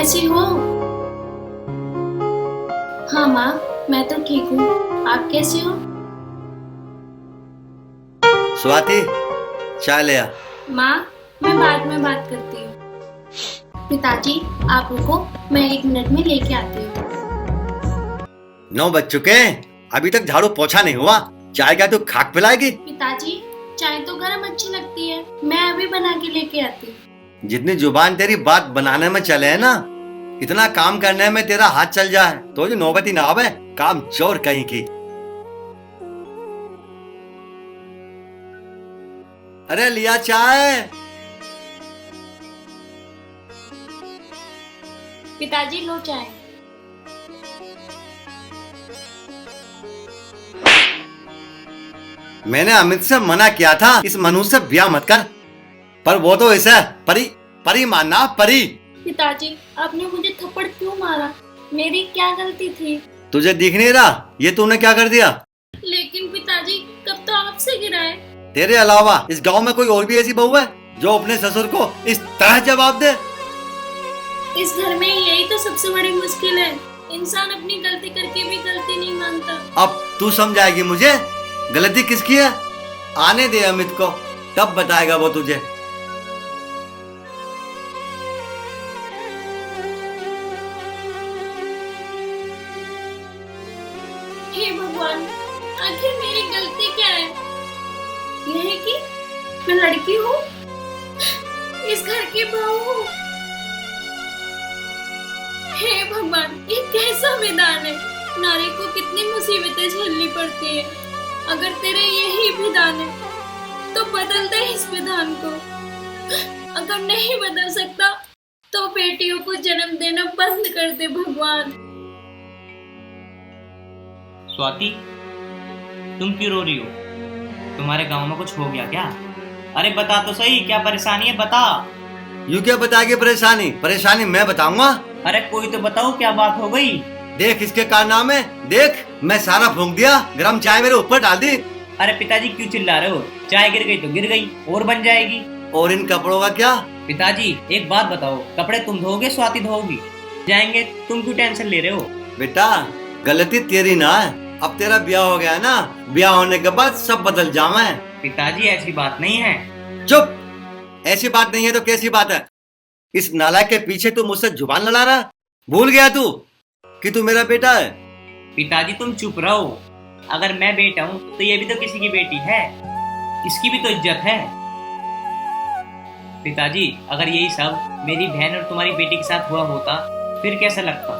कैसी हो? हाँ माँ, मैं तो ठीक हूँ। आप कैसे हो? स्वाति, चाय ले आ। माँ, मैं बाद में बात करती हूँ। पिताजी, आप रुको, मैं 1 मिनट में लेके आती हूँ। 9 बज चुके हैं, अभी तक झाड़ू पोछा नहीं हुआ। चाय क्या तू खाक पिलाएगी? पिताजी, चाय तो गरम अच्छी लगती है, मैं अभी बना के लेके आती हूँ। जितनी जुबान तेरी बात बनाने में चले है ना, इतना काम करने में तेरा हाथ चल जाए तो जो नौबती ना आवे, काम चोर कहीं की। अरे लिया चाय। पिताजी लो चाय। मैंने अमित से मना किया था इस मनु से ब्याह मत कर, पर वो तो ऐसा परी परी मानना परी। पिताजी, आपने मुझे थप्पड़ क्यों मारा? मेरी क्या गलती थी? तुझे दिख नहीं रहा ये तूने क्या कर दिया? लेकिन पिताजी, कब तो आपसे गिराए। तेरे अलावा इस गांव में कोई और भी ऐसी बहू है जो अपने ससुर को इस तरह जवाब दे? इस घर में यही तो सबसे बड़ी मुश्किल है, इंसान अपनी गलती करके भी गलती नहीं मानता। अब तू समझाएगी मुझे गलती किसकी है? आने दे अमित को, तब बताएगा वो तुझे। हे भगवान, आखिर मेरी गलती क्या है? यह है कि मैं लड़की हूँ, इस घर की बहू हूँ। हे भगवान, ये कैसा विधान है? नारी को कितनी मुसीबतें झेलनी पड़ती है। अगर तेरे यही विधान है तो बदल दे इस विधान को। अगर नहीं बदल सकता तो बेटियों को जन्म देना बंद कर दे भगवान। स्वाति, तुम क्यों रो रही हो? तुम्हारे गांव में कुछ हो गया क्या? अरे बता तो सही, क्या परेशानी है, बता। यूं क्या बताएगी परेशानी? परेशानी मैं बताऊंगा। अरे कोई तो बताओ, क्या बात हो गई? देख इसके कारनामे, देख मैं सारा फूंक दिया, गरम चाय मेरे ऊपर डाल दी। अरे पिताजी क्यों चिल्ला रहे हो? चाय गिर गई तो गिर गई, और बन जाएगी। और इन कपड़ों का क्या? पिताजी एक बात बताओ, कपड़े तुम धोगे स्वाति धोगी? जाएंगे, तुम क्यों टेंशन ले रहे हो? बेटा गलती तेरी ना है, अब तेरा ब्याह हो गया ना, ब्याह होने के बाद सब बदल जावे। पिताजी ऐसी बात नहीं है। चुप, ऐसी बात नहीं है तो कैसी बात है? इस नालायक के पीछे तू मुझसे जुबान लड़ा रहा? भूल गया तू कि तू मेरा बेटा है? पिताजी तुम चुप रहो। अगर मैं बेटा हूँ तो ये भी तो किसी की बेटी है, इसकी भी तो इज्जत है। पिताजी अगर यही सब मेरी बहन और तुम्हारी बेटी के साथ हुआ होता फिर कैसा लगता?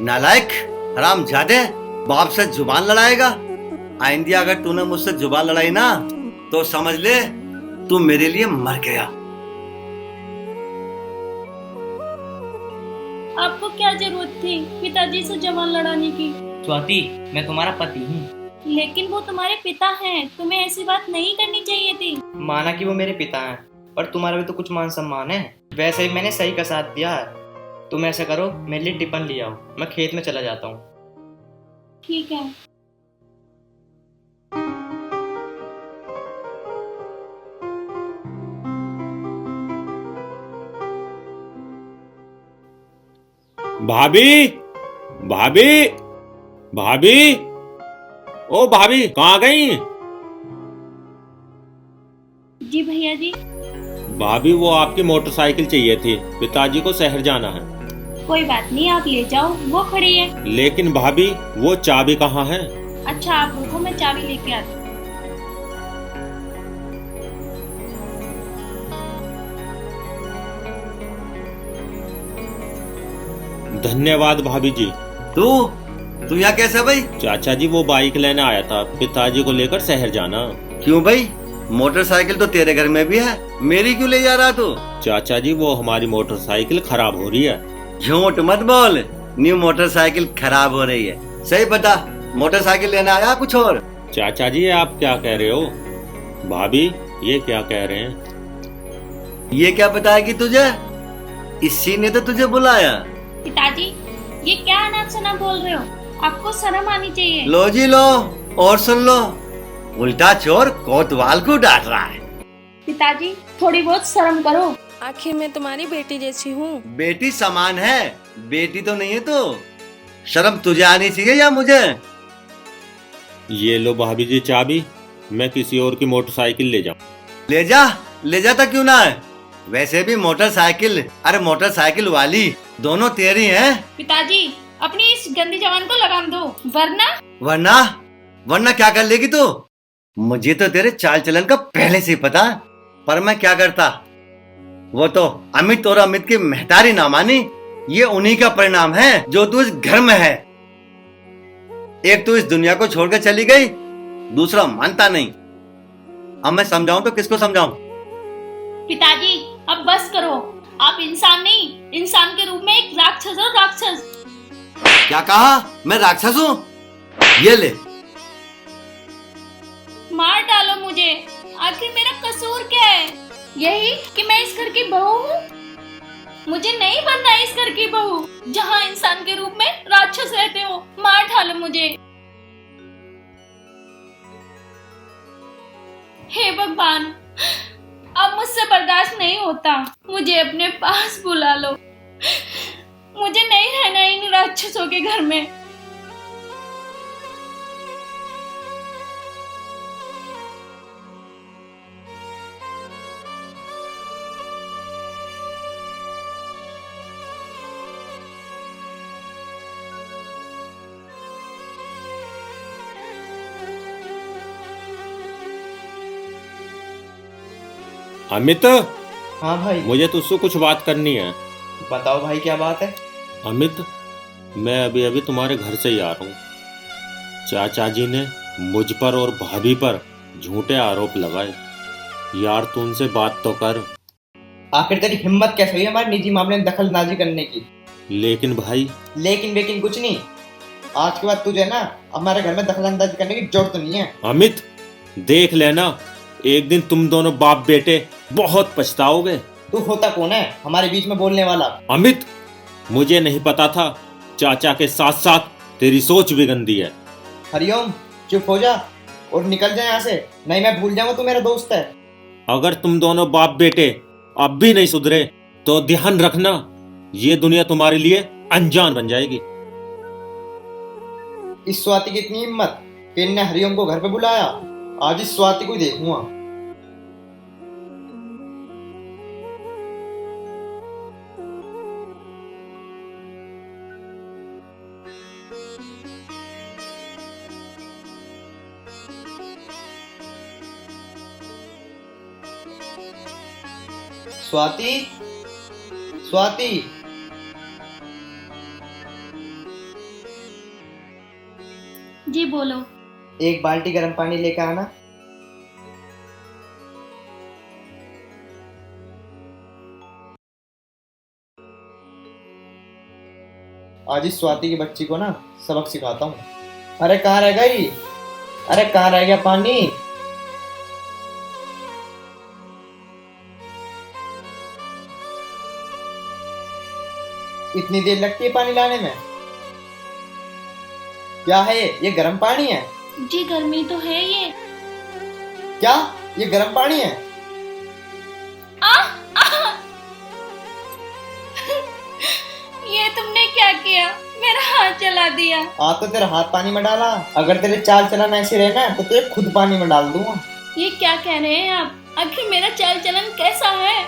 नालायक, हरामजादे, बाप से जुबान लड़ाएगा? आइंदा अगर तूने मुझसे जुबान लड़ाई ना तो समझ ले तू मेरे लिए मर गया। आपको क्या जरूरत थी पिताजी से जुबान लड़ाने की? स्वाति, मैं तुम्हारा पति हूँ। लेकिन वो तुम्हारे पिता हैं, तुम्हें ऐसी बात नहीं करनी चाहिए थी। माना कि वो मेरे पिता हैं, पर तुम्हारा भी तो कुछ मान सम्मान है। वैसे ही मैंने सही का साथ दिया है। तुम ऐसा करो, मेरे लिए टिफिन ले आओ, मैं खेत में चला जाता हूँ। ठीक है। भाभी, भाभी, भाभी, ओ भाभी कहाँ गई? जी भैया जी। भाभी वो आपकी मोटरसाइकिल चाहिए थी, पिताजी को शहर जाना है। कोई बात नहीं, आप ले जाओ, वो खड़ी है। लेकिन भाभी वो चाबी कहाँ है? अच्छा आप रुको, मैं चाबी लेके आती हूँ। धन्यवाद भाभी जी। तू यहाँ कैसे भाई? चाचा जी वो बाइक लेने आया था, पिताजी को लेकर शहर जाना। क्यों भाई? मोटरसाइकिल तो तेरे घर में भी है, मेरी क्यों ले जा रहा तू? चाचा जी वो हमारी मोटरसाइकिल खराब हो रही है। झूठ मत बोल, न्यू मोटरसाइकिल खराब हो रही है। सही बता, मोटरसाइकिल लेने आया कुछ और? चाचा जी आप क्या कह रहे हो? भाभी ये क्या कह रहे हैं? ये क्या बताएगी तुझे? इसी ने तो तुझे बुलाया। पिताजी ये क्या अनाप शनाप बोल रहे हो? आपको शर्म आनी चाहिए। लो जी लो, और सुन लो, उल्टा चोर कोतवाल को डांट रहा है। पिताजी थोड़ी बहुत शर्म करो। आखिर मैं तुम्हारी बेटी जैसी हूँ। बेटी समान है, बेटी तो नहीं है। तो शर्म तुझे आनी चाहिए या मुझे? ये लो भाभी जी चाबी, मैं किसी और की मोटरसाइकिल ले जाऊं। ले जाता क्यों ना है? वैसे भी मोटरसाइकिल, अरे मोटरसाइकिल वाली दोनों तेरी हैं। पिताजी, अपनी इस गंदी जवान को लगाम दो, वरना वरना वरना क्या कर लेगी तू? मुझे तो तेरे चाल चलन का पहले से ही पता, पर मैं क्या करता। वो तो अमित और अमित की महतारी ना मानी। ये उन्हीं का परिणाम है जो तू इस घर में है। एक तू इस दुनिया को छोड़कर चली गई, दूसरा मानता नहीं। अब मैं समझाऊं तो किसको समझाऊं? पिताजी अब बस करो। आप इंसान नहीं, इंसान के रूप में एक राक्षस हो, राक्षस। क्या कहा? मैं राक्षस हूं? ये ले। मार डालो मुझे, आखिर मेरा कसूर क्या है? यही कि मैं इस घर की बहू हूँ। मुझे नहीं बनना इस घर की बहू जहाँ इंसान के रूप में राक्षस रहते हो। मार डालो मुझे। हे भगवान, अब मुझसे बर्दाश्त नहीं होता, मुझे अपने पास बुला लो। मुझे नहीं रहना इन राक्षसों के घर में। अमित, हाँ भाई। मुझे तुझसे कुछ बात करनी है। बताओ भाई, क्या बात है? अमित, मैं अभी अभी तुम्हारे घर से ही आ रहा हूँ। चाचा जी ने मुझ पर और भाभी पर झूठे आरोप लगाए। यार तू उनसे बात तो कर। आखिर तेरी हिम्मत कैसे हुई हमारे निजी मामले में दखलंदाजी करने की? लेकिन भाई, लेकिन कुछ नहीं। आज के बाद तुझे ना हमारे घर में दखलंदाजी करने की जरूरत तो नहीं है। अमित देख लेना, एक दिन तुम दोनों बाप बेटे बहुत पछताओगे। तू होता कौन है हमारे बीच में बोलने वाला? अमित, मुझे नहीं पता था चाचा के साथ साथ तेरी सोच भी गंदी है। हरिओम, चुप हो जा और निकल जा यहाँ से, नहीं मैं भूल जाऊंगा तू मेरा दोस्त है। अगर तुम दोनों बाप बेटे अब भी नहीं सुधरे तो ध्यान रखना, ये दुनिया तुम्हारे लिए अनजान बन जाएगी। इस स्वाति की इतनी हिम्मत कि इनने हरिओम को घर पे बुलाया। आज इस स्वाति को ही देखूंगा। स्वाति, स्वाति, जी बोलो। एक बाल्टी गर्म पानी लेकर आना। आज इस स्वाति की बच्ची को ना सबक सिखाता हूँ। अरे कहाँ रह गई? अरे कहाँ रह गया पानी? इतनी देर लगती है पानी लाने में? क्या है ये गर्म पानी है? जी गर्मी तो है ये। क्या ये गर्म पानी है? आ, आ! ये तुमने क्या किया? मेरा हाथ जला दिया। तो तेरा हाथ पानी में डाला। अगर तेरे चाल चलन ऐसे रहे ना तो तुझे खुद पानी में डाल दूंगा। ये क्या कह रहे हैं आप? आखिर मेरा चाल चलन कैसा है?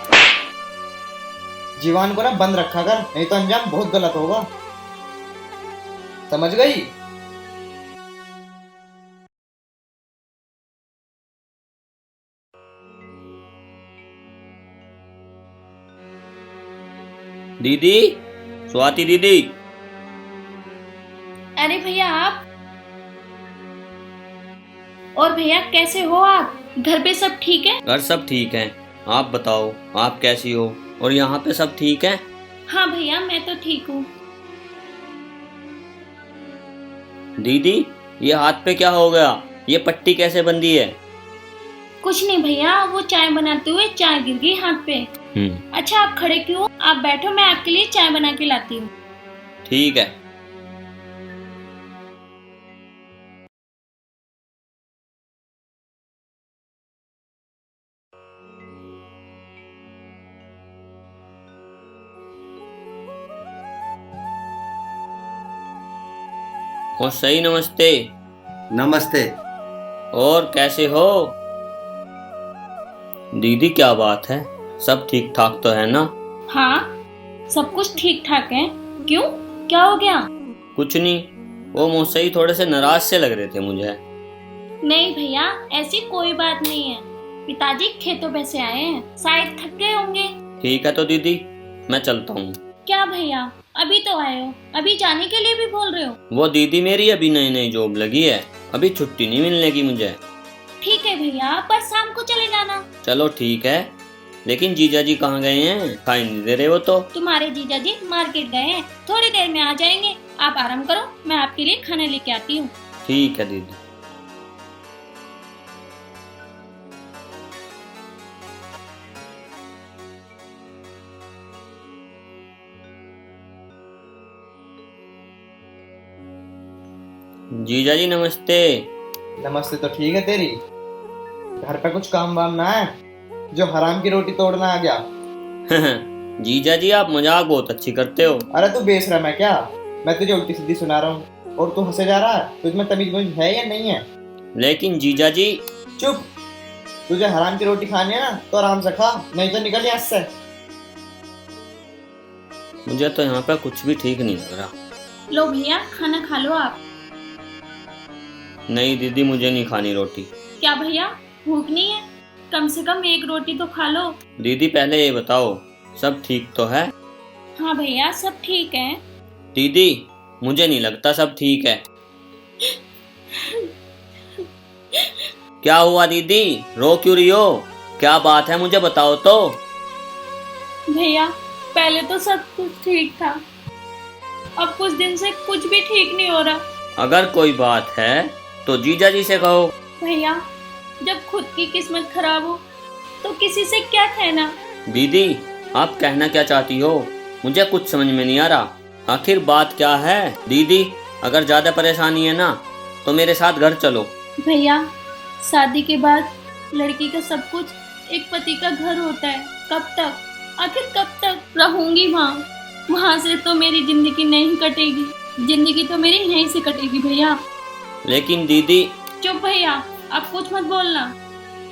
जीवान को ना बंद रखा कर, नहीं तो अंजाम बहुत गलत होगा। समझ गई? दीदी, स्वाति दीदी। अरे भैया आप। और भैया कैसे हो आप? घर पे सब ठीक है? घर सब ठीक है, आप बताओ आप कैसी हो? और यहाँ पे सब ठीक है? हाँ भैया मैं तो ठीक हूँ। दीदी, ये हाथ पे क्या हो गया? ये पट्टी कैसे बंधी है? कुछ नहीं भैया, वो चाय बनाते हुए चाय गिर गई हाथ पे। अच्छा आप खड़े क्यों? आप बैठो, मैं आपके लिए चाय बना के लाती हूँ। ठीक है। और सही नमस्ते। नमस्ते। और कैसे हो दीदी? क्या बात है, सब ठीक ठाक तो है ना? हाँ, सब कुछ ठीक ठाक है। क्यों, क्या हो गया? कुछ नहीं, वो मुझसे ही थोड़े से नाराज से लग रहे थे मुझे। नहीं भैया, ऐसी कोई बात नहीं है। पिताजी खेतों पे से आए हैं, शायद थक गए होंगे। ठीक है तो दीदी, मैं चलता हूँ। क्या भैया, अभी तो आए हो, अभी जाने के लिए भी बोल रहे हो? वो दीदी मेरी अभी नई नई जॉब लगी है, अभी छुट्टी नहीं मिलने की मुझे। ठीक है भैया, पर शाम को चले जाना। चलो ठीक है, लेकिन जीजा जी कहाँ गए हैं? खाई नहीं दे रहे वो तो। तुम्हारे जीजा जी मार्केट गए हैं, थोड़ी देर में आ जाएंगे। आप आराम करो, मैं आपके लिए खाना लेके आती हूँ। ठीक है दीदी। जीजा जी नमस्ते। नमस्ते तो ठीक है तेरी। घर पे कुछ काम वाम ना है जो हराम की रोटी तोड़ना आ गया? जीजा जी आप मजाक बहुत अच्छी करते हो। अरे तू बेशरम है क्या? मैं तुझे उल्टी सीधी सुना रहा हूँ और तू हंसे जा रहा है। तुझमें तमीज बुझ है या नहीं है? लेकिन जीजा जी। चुप। तुझे हराम की रोटी खानी है ना तो आराम से खा, नहीं तो निकल यहाँ से। मुझे तो यहाँ पे कुछ भी ठीक नहीं लग रहा। लो भैया, खाना खा लो आप। नहीं दीदी, मुझे नहीं खानी रोटी। क्या भैया, भूख नहीं है? कम से कम एक रोटी तो खा लो। दीदी पहले ये बताओ, सब ठीक तो है? हाँ भैया, सब ठीक है। दीदी मुझे नहीं लगता सब ठीक है। क्या हुआ दीदी, रो क्यों रही हो? क्या बात है, मुझे बताओ तो। भैया, पहले तो सब कुछ ठीक था, अब कुछ दिन से कुछ भी ठीक नहीं हो रहा। अगर कोई बात है तो जीजा जी से कहो। भैया, जब खुद की किस्मत खराब हो तो किसी से क्या कहना। दीदी आप कहना क्या चाहती हो, मुझे कुछ समझ में नहीं आ रहा। आखिर बात क्या है? दीदी अगर ज्यादा परेशानी है ना तो मेरे साथ घर चलो। भैया, शादी के बाद लड़की का सब कुछ एक पति का घर होता है। कब तक, आखिर कब तक रहूंगी वहाँ से तो मेरी जिंदगी नहीं कटेगी। जिंदगी तो मेरी यहीं से कटेगी भैया। लेकिन दीदी। चुप भैया, आप कुछ मत बोलना।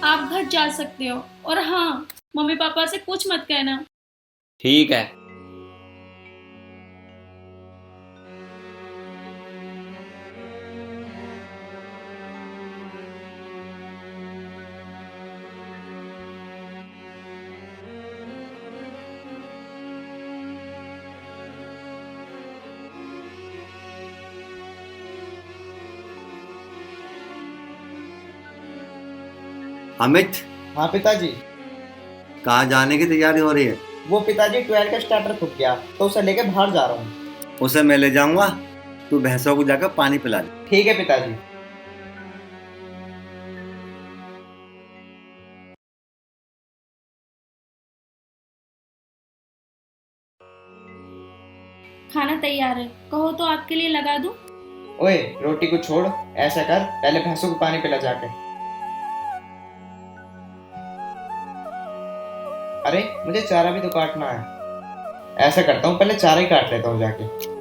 आप घर जा सकते हो, और हाँ, मम्मी पापा से कुछ मत कहना। ठीक है। अमित, हाँ पिताजी। कहाँ जाने की तैयारी हो रही है? वो पिताजी 12 का स्टार्टर फूक गया तो उसे लेके बाहर जा रहा हूँ। उसे मैं ले जाऊंगा, तू भैंसों को जाकर पानी पिला ले। ठीक है पिताजी। खाना तैयार है, कहो तो आपके लिए लगा दूं? ओए रोटी को छोड़, ऐसा कर पहले भैंसों को पानी पिला जाके। अरे मुझे चारा भी तो काटना है। ऐसा करता हूँ, पहले चारा ही काट लेता हूँ जाके।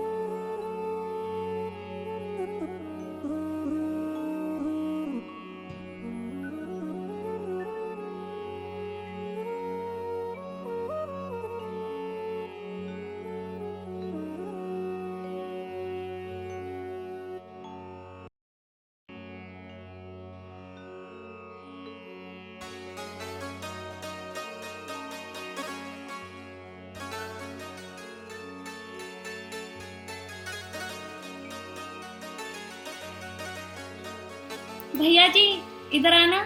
भैया जी, इधर आना।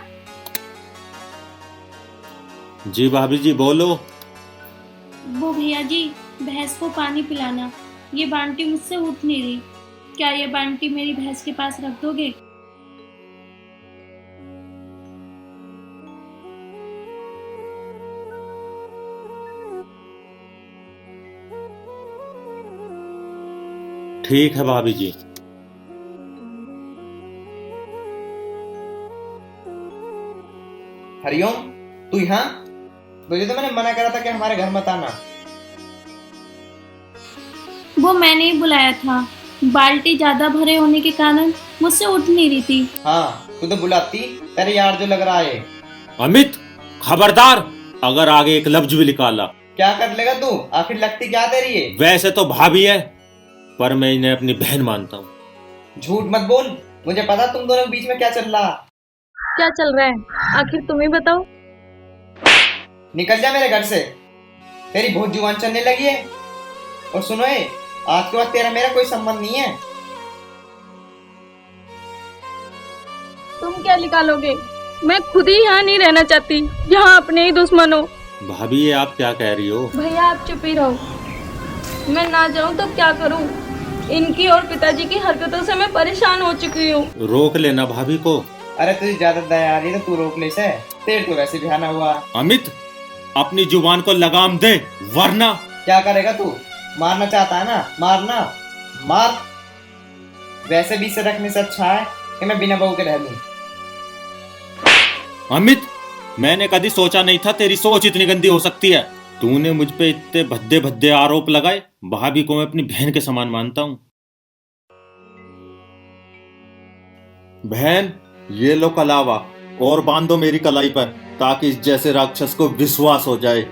जी भाभी जी बोलो। वो भैया जी, भैंस को पानी पिलाना। ये बांटी मुझसे उठ नहीं रही, क्या ये बांटी मेरी भैंस के पास रख दोगे? ठीक है भाभी जी। हरिओम, तू यहाँ? तुझे तो मैंने मना करा था कि हमारे घर मत आना। वो मैंने ही बुलाया था, बाल्टी ज्यादा भरे होने के कारण मुझसे उठ नहीं रही थी। हाँ, तू तो बुलाती, तेरे यार जो लग रहा है। अमित, खबरदार, अगर आगे एक लफ्ज भी निकाला। क्या कर लेगा तू? आखिर लगती क्या तेरी है? वैसे तो भाभी है, पर मैं इन्हें अपनी बहन मानता हूँ। झूठ मत बोल, मुझे पता तुम दोनों के बीच में क्या चल रहा। क्या चल रहा है आखिर तुम ही बताओ। निकल जा मेरे घर से, तेरी बहुत जुबान चलने लगी है। और सुनो ये, आज के बाद तेरा मेरा कोई संबंध नहीं है। तुम क्या निकालोगे? मैं खुद ही यहाँ नहीं रहना चाहती, जहाँ अपने ही दुश्मन हो। भाभी, ये आप क्या कह रही हो? भैया आप चुप ही रहो। मैं ना जाऊँ तो क्या करूँ? इनकी और पिताजी की हरकतों से मैं परेशान हो चुकी हूँ। रोक लेना भाभी को। अरे तुझे ज्यादा दया आ रही है तो तू रोक ले से, तेरे तो वैसे भी आना हुआ। अमित, अपनी जुबान को लगाम दे, वरना। क्या करेगा तू? मारना चाहता है ना? मारना, मार। वैसे भी इसे रखने से अच्छा है कि मैं बिना बहू के रह लूं। अमित, मैंने कभी सोचा नहीं था तेरी सोच इतनी गंदी हो सकती है। तूने मुझ पे इतने भद्दे भद्दे आरोप लगाए। भाभी को मैं अपनी बहन के समान मानता हूँ। बहन, ये लो कलावा और बांधो मेरी कलाई पर, ताकि इस जैसे राक्षस को विश्वास हो जाए।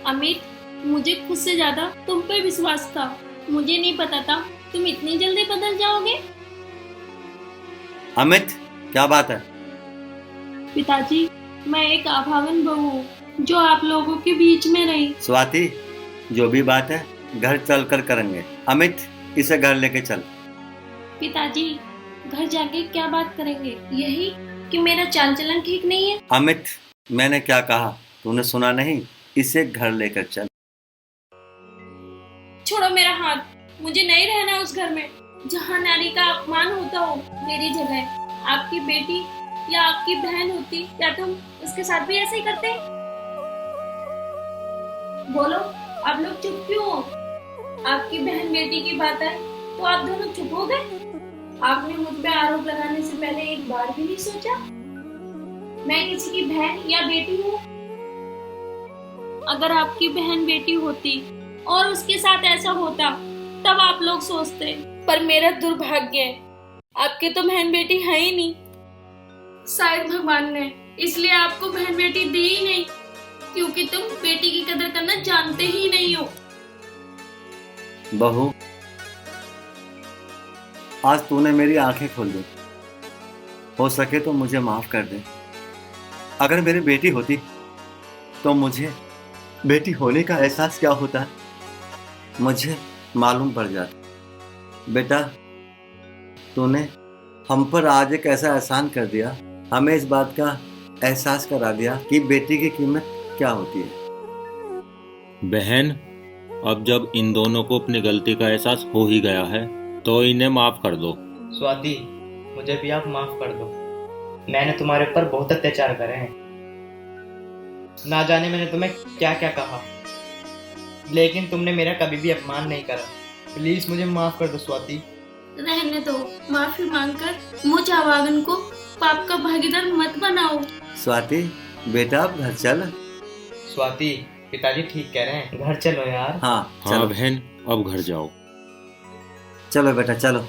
अमित, मुझे खुद से ज्यादा तुम पे विश्वास था। मुझे नहीं पता था तुम इतनी जल्दी बदल जाओगे। अमित, क्या बात है? पिताजी, मैं एक अभागन बहू हूँ जो आप लोगों के बीच में रही। स्वाति, जो भी बात है घर चल कर करेंगे। अमित, इसे घर लेके चल। पिताजी, घर जाके क्या बात करेंगे? यही कि मेरा चाल चलन ठीक नहीं है। अमित, मैंने क्या कहा तूने सुना नहीं? इसे घर लेकर चल। छोड़ो मेरा हाथ। मुझे नहीं रहना उस घर में जहाँ नारी का अपमान होता हो। मेरी जगह आपकी बेटी या आपकी बहन होती, क्या तुम उसके साथ भी ऐसे ही करते? बोलो, आप लोग चुप क्यों हो? आपकी बहन बेटी की बात है तो आप दोनों चुप हो गए। आपने मुझ पे आरोप लगाने से पहले एक बार भी नहीं सोचा मैं किसी की बहन या बेटी हूँ? अगर आपकी बहन बेटी होती और उसके साथ ऐसा होता तब आप लोग सोचते, पर मेरा दुर्भाग्य है आपके तो बहन बेटी है ही नहीं। शायद भगवान ने इसलिए आपको बहन बेटी दी ही नहीं, क्योंकि तुम बेटी की कदर करना जानते ही नहीं हो। बहू, आज तूने मेरी आंखें खोल दी। हो सके तो मुझे माफ कर दे। अगर मेरी बेटी होती तो मुझे बेटी होने का एहसास क्या होता है मुझे मालूम पड़ जाता। बेटा, तूने हम पर आज एक ऐसा एहसान कर दिया, हमें इस बात का एहसास करा दिया कि बेटी की कीमत क्या होती है। बहन, अब जब इन दोनों को अपनी गलती का एहसास हो ही गया है तो इन्हें माफ कर दो। स्वाति, मुझे भी आप माफ कर दो। मैंने तुम्हारे ऊपर बहुत अत्याचार करे हैं। ना जाने मैंने तुम्हें क्या क्या कहा, लेकिन तुमने मेरा कभी भी अपमान नहीं करा। प्लीज मुझे माफ कर दो स्वाति। रहने दो, माफी मांगकर मुझ अभागन को पाप का भागीदार मत बनाओ। स्वाति, बेटा अब घर चल। स्वाति, पिताजी ठीक कह रहे हैं, घर चलो यार। हाँ हाँ चलो। बहन, अब घर जाओ। चलो बेटा चलो।